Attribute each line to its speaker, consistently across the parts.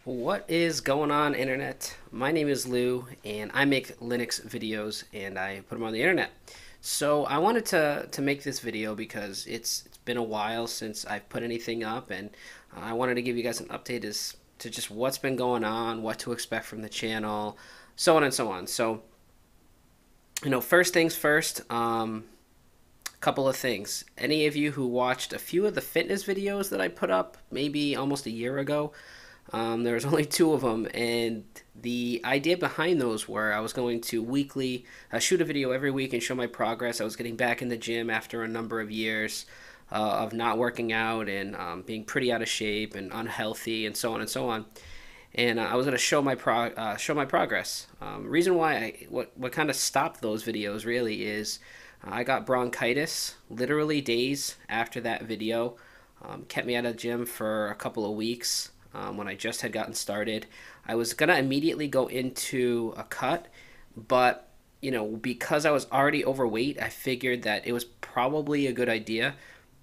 Speaker 1: What is going on, internet? My name is Lou, and I make Linux videos and I put them on the internet. So I wanted to make this video because it's been a while since I've put anything up, and I wanted to give you guys an update as to just what's been going on, what to expect from the channel, so on and so on. So, first things first. Couple of things. Any of you who watched a few of the fitness videos that I put up maybe almost a year ago, there was only two of them, and the idea behind those were I was going to weekly shoot a video every week and show my progress. I was getting back in the gym after a number of years of not working out and being pretty out of shape and unhealthy and so on and so on. And I was going to show my progress. Reason why what kind of stopped those videos really is I got bronchitis literally days after that video. Kept me out of the gym for a couple of weeks when I just had gotten started. I was gonna immediately go into a cut, but because I was already overweight, I figured that it was probably a good idea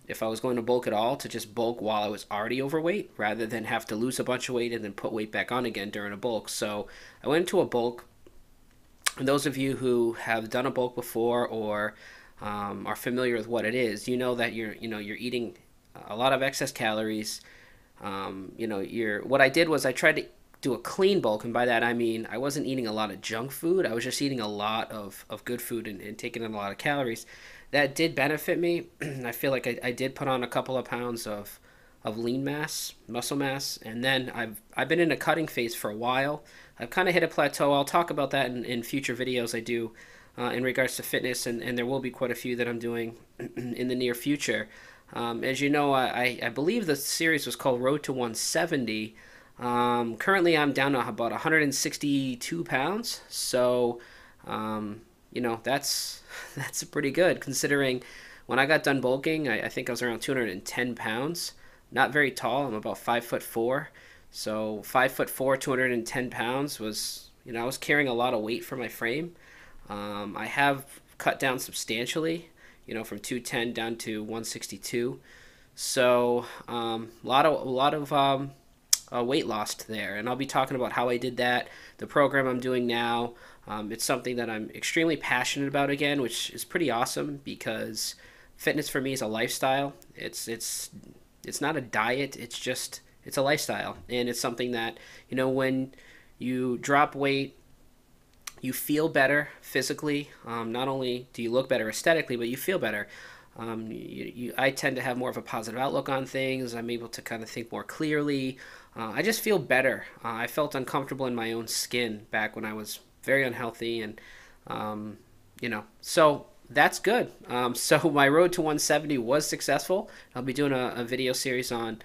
Speaker 1: if I was going to bulk at all to just bulk while I was already overweight rather than have to lose a bunch of weight and then put weight back on again during a bulk. So I went into a bulk. And those of you who have done a bulk before or are familiar with what it is, you know that you're eating a lot of excess calories. You're what I did was I tried to do a clean bulk, and by that I mean I wasn't eating a lot of junk food. I was just eating a lot of good food and taking in a lot of calories. That did benefit me. I feel like I did put on a couple of pounds of lean mass, muscle mass, and then I've been in a cutting phase for a while. I've kind of hit a plateau. I'll talk about that in future videos I do in regards to fitness, and there will be quite a few that I'm doing in the near future. As you know, I believe the series was called Road to 170. Currently, I'm down to about 162 pounds, so that's that's pretty good considering when I got done bulking. I think I was around 210 pounds. Not very tall. I'm about 5'4". So 5'4", 210 pounds was, I was carrying a lot of weight for my frame. I have cut down substantially, from 210 down to 162. So a lot of weight lost there, and I'll be talking about how I did that, the program I'm doing now. It's something that I'm extremely passionate about again, which is pretty awesome because fitness for me is a lifestyle. It's not a diet. It's a lifestyle, and it's something that when you drop weight, you feel better physically. Not only do you look better aesthetically, but you feel better. I tend to have more of a positive outlook on things. I'm able to kind of think more clearly. I just feel better. I felt uncomfortable in my own skin back when I was very unhealthy, and so that's good. So my road to 170 was successful. I'll be doing a video series on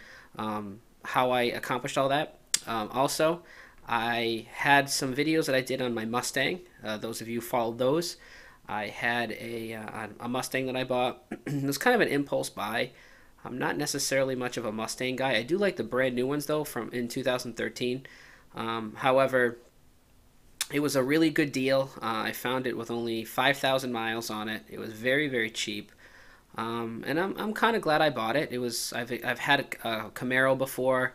Speaker 1: how I accomplished all that. Also, I had some videos that I did on my Mustang. Those of you who followed those, I had a Mustang that I bought. It was kind of an impulse buy. I'm not necessarily much of a Mustang guy. I do like the brand new ones though from in 2013. However, it was a really good deal. I found it with only 5,000 miles on it. It was very, very cheap. And I'm kind of glad I bought it. I've had a Camaro before,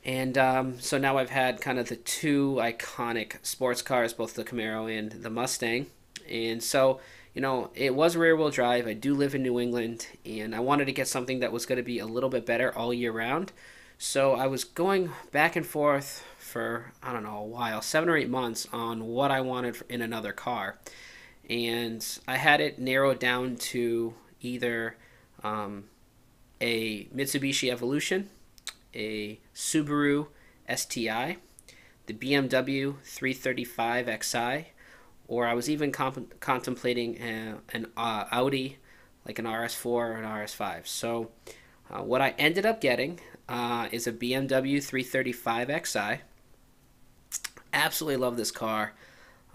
Speaker 1: and so now I've had kind of the two iconic sports cars, both the Camaro and the Mustang. And so, it was rear wheel drive. I do live in New England, and I wanted to get something that was going to be a little bit better all year round. So I was going back and forth for, I don't know, a while, 7 or 8 months on what I wanted in another car. And I had it narrowed down to either a Mitsubishi Evolution, a Subaru STI, the BMW 335 Xi, or I was even contemplating an Audi, like an RS4 or an RS5. So what I ended up getting is a BMW 335 Xi. Absolutely love this car.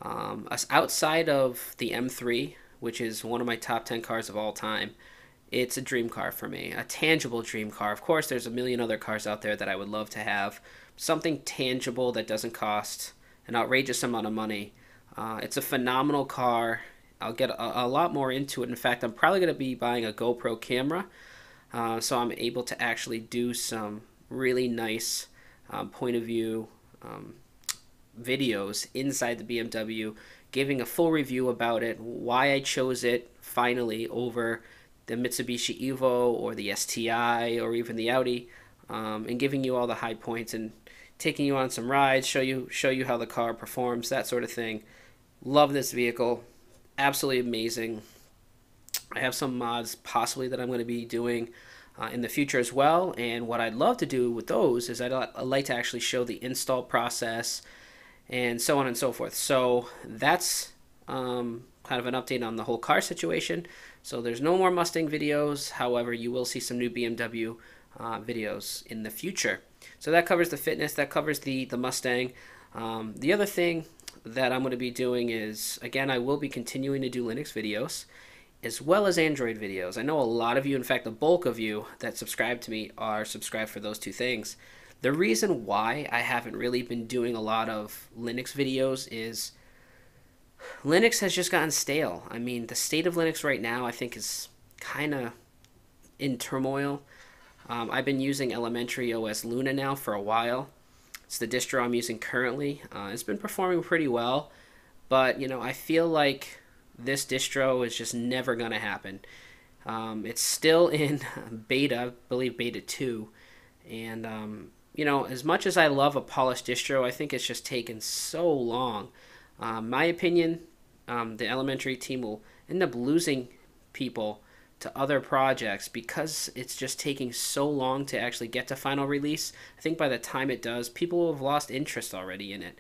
Speaker 1: Outside of the M3, which is one of my top 10 cars of all time, it's a dream car for me, a tangible dream car. Of course, there's a million other cars out there that I would love to have. Something tangible that doesn't cost an outrageous amount of money. It's a phenomenal car. I'll get a lot more into it. In fact, I'm probably going to be buying a GoPro camera, so I'm able to actually do some really nice point of view videos inside the BMW, giving a full review about it, why I chose it finally over the Mitsubishi Evo or the STI or even the Audi, and giving you all the high points and taking you on some rides, show you how the car performs, that sort of thing. Love this vehicle, absolutely amazing. I have some mods possibly that I'm going to be doing in the future as well, and what I'd love to do with those is I'd like to actually show the install process and so on and so forth. So that's kind of an update on the whole car situation. So there's no more Mustang videos. However, you will see some new BMW videos in the future. So that covers the fitness, that covers the Mustang. The other thing that I'm going to be doing is, again, I will be continuing to do Linux videos as well as Android videos. I know a lot of you, in fact, the bulk of you that subscribe to me are subscribed for those two things. The reason why I haven't really been doing a lot of Linux videos is Linux has just gotten stale. I mean, the state of Linux right now, I think, is kind of in turmoil. I've been using Elementary OS Luna now for a while. It's the distro I'm using currently. It's been performing pretty well, but, you know, I feel like this distro is just never going to happen. It's still in beta, I believe beta 2, and you know, as much as I love a polished distro, I think it's just taken so long. My opinion, the Elementary team will end up losing people to other projects because it's just taking so long to actually get to final release. I think by the time it does, people will have lost interest already in it.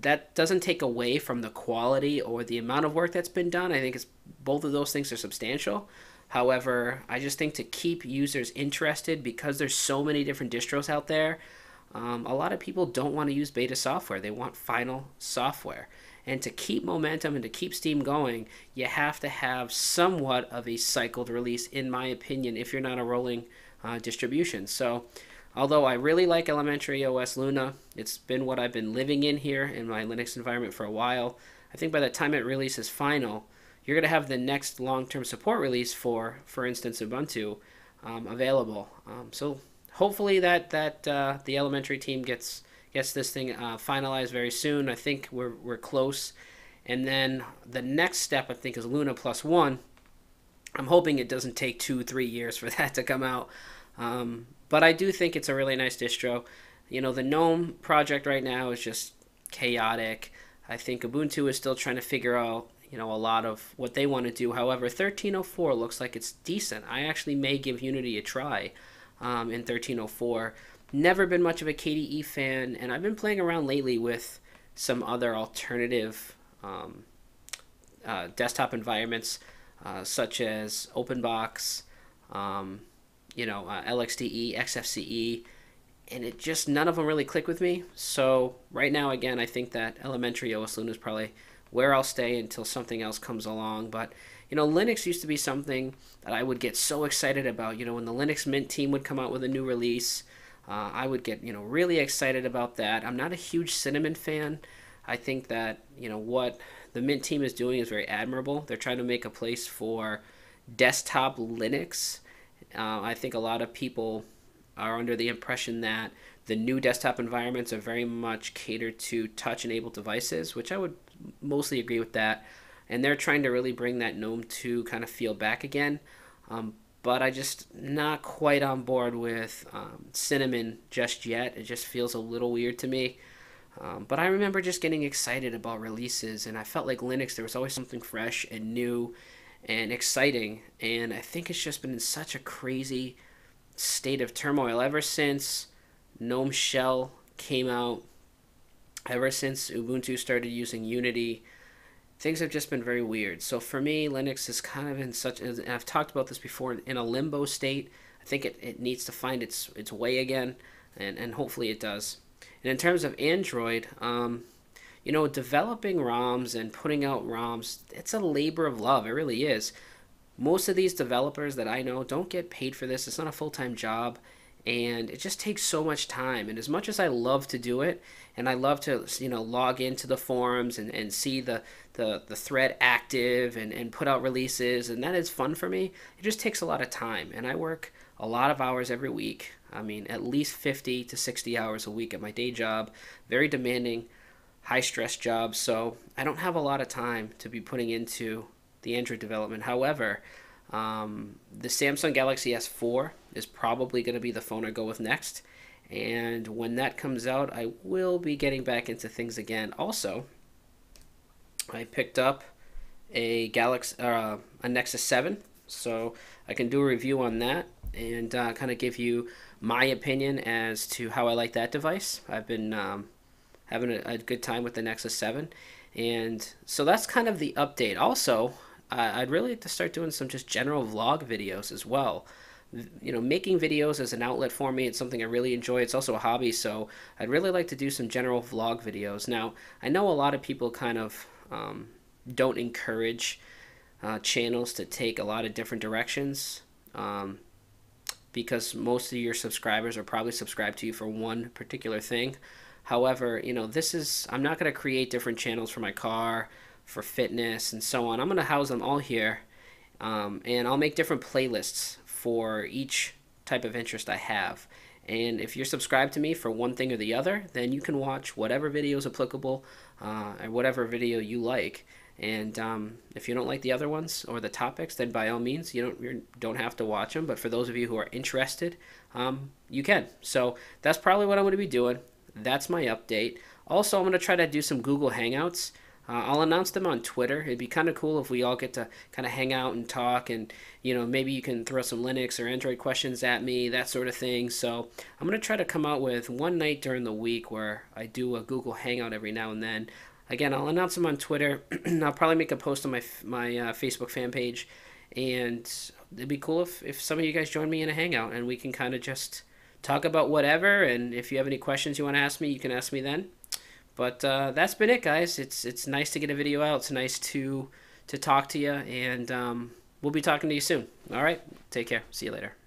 Speaker 1: That doesn't take away from the quality or the amount of work that's been done. I think it's both of those things are substantial. However, I just think to keep users interested, because there's so many different distros out there, a lot of people don't want to use beta software. They want final software. And to keep momentum and to keep Steam going, you have to have somewhat of a cycled release, in my opinion, if you're not a rolling distribution. So, although I really like Elementary OS Luna, it's been what I've been living in here in my Linux environment for a while. I think by the time it releases final, you're going to have the next long-term support release for instance, Ubuntu available. So hopefully that the Elementary team gets this thing finalized very soon. I think we're close. And then the next step, I think, is Luna plus one. I'm hoping it doesn't take 2-3 years for that to come out. But I do think it's a really nice distro. You know, the GNOME project right now is just chaotic. I think Ubuntu is still trying to figure out, you know, a lot of what they want to do. However, 1304 looks like it's decent. I actually may give Unity a try in 1304. Never been much of a KDE fan, and I've been playing around lately with some other alternative desktop environments, such as OpenBox, you know, LXDE, XFCE, and it just, none of them really click with me. So right now, again, I think that Elementary OS Luna is probably where I'll stay until something else comes along. But, you know, Linux used to be something that I would get so excited about. You know, when the Linux Mint team would come out with a new release, I would get, you know, really excited about that. I'm not a huge Cinnamon fan. I think that, you know, what the Mint team is doing is very admirable. They're trying to make a place for desktop Linux. I think a lot of people are under the impression that the new desktop environments are very much catered to touch-enabled devices, which I would mostly agree with that. And they're trying to really bring that GNOME 2 kind of feel back again. But I just not quite on board with Cinnamon just yet. It just feels a little weird to me. But I remember just getting excited about releases, and I felt like Linux, there was always something fresh and new and exciting. And I think it's just been in such a crazy state of turmoil ever since GNOME Shell came out, ever since Ubuntu started using Unity. Things have just been very weird. So for me, Linux is kind of in such, and I've talked about this before, in a limbo state. I think it needs to find its way again, and hopefully it does. And in terms of Android, you know, developing ROMs and putting out ROMs, it's a labor of love. It really is. Most of these developers that I know don't get paid for this. It's not a full-time job, and it just takes so much time. And as much as I love to do it, and I love to, you know, log into the forums and see the thread active and put out releases, and that is fun for me, it just takes a lot of time. And I work a lot of hours every week. I mean, at least 50 to 60 hours a week at my day job. Very demanding, high stress job. So I don't have a lot of time to be putting into the Android development. However, the Samsung Galaxy S4 is probably going to be the phone I go with next. And when that comes out, I will be getting back into things again. Also, I picked up a Nexus 7, so I can do a review on that and kind of give you my opinion as to how I like that device. I've been having a good time with the Nexus 7, and so that's kind of the update. Also, I'd really like to start doing some just general vlog videos as well. You know, making videos is an outlet for me. It's something I really enjoy. It's also a hobby, so I'd really like to do some general vlog videos. Now, I know a lot of people kind of don't encourage channels to take a lot of different directions, because most of your subscribers are probably subscribed to you for one particular thing. However, you know, I'm not going to create different channels for my car, for fitness, and so on. I'm going to house them all here, and I'll make different playlists for each type of interest I have. And if you're subscribed to me for one thing or the other, then you can watch whatever video is applicable, or whatever video you like. And if you don't like the other ones or the topics, then by all means, you don't have to watch them. But for those of you who are interested, you can. So that's probably what I'm going to be doing. That's my update. Also, I'm going to try to do some Google Hangouts. I'll announce them on Twitter. It'd be kind of cool if we all get to kind of hang out and talk, and maybe you can throw some Linux or Android questions at me, that sort of thing. So I'm going to try to come out with one night during the week where I do a Google Hangout every now and then. Again, I'll announce them on Twitter. I'll probably make a post on my Facebook fan page, and it'd be cool if some of you guys join me in a hangout and we can kind of just talk about whatever. And if you have any questions you want to ask me, you can ask me then. But that's been it, guys. It's nice to get a video out. It's nice to talk to you, and we'll be talking to you soon. All right, take care. See you later.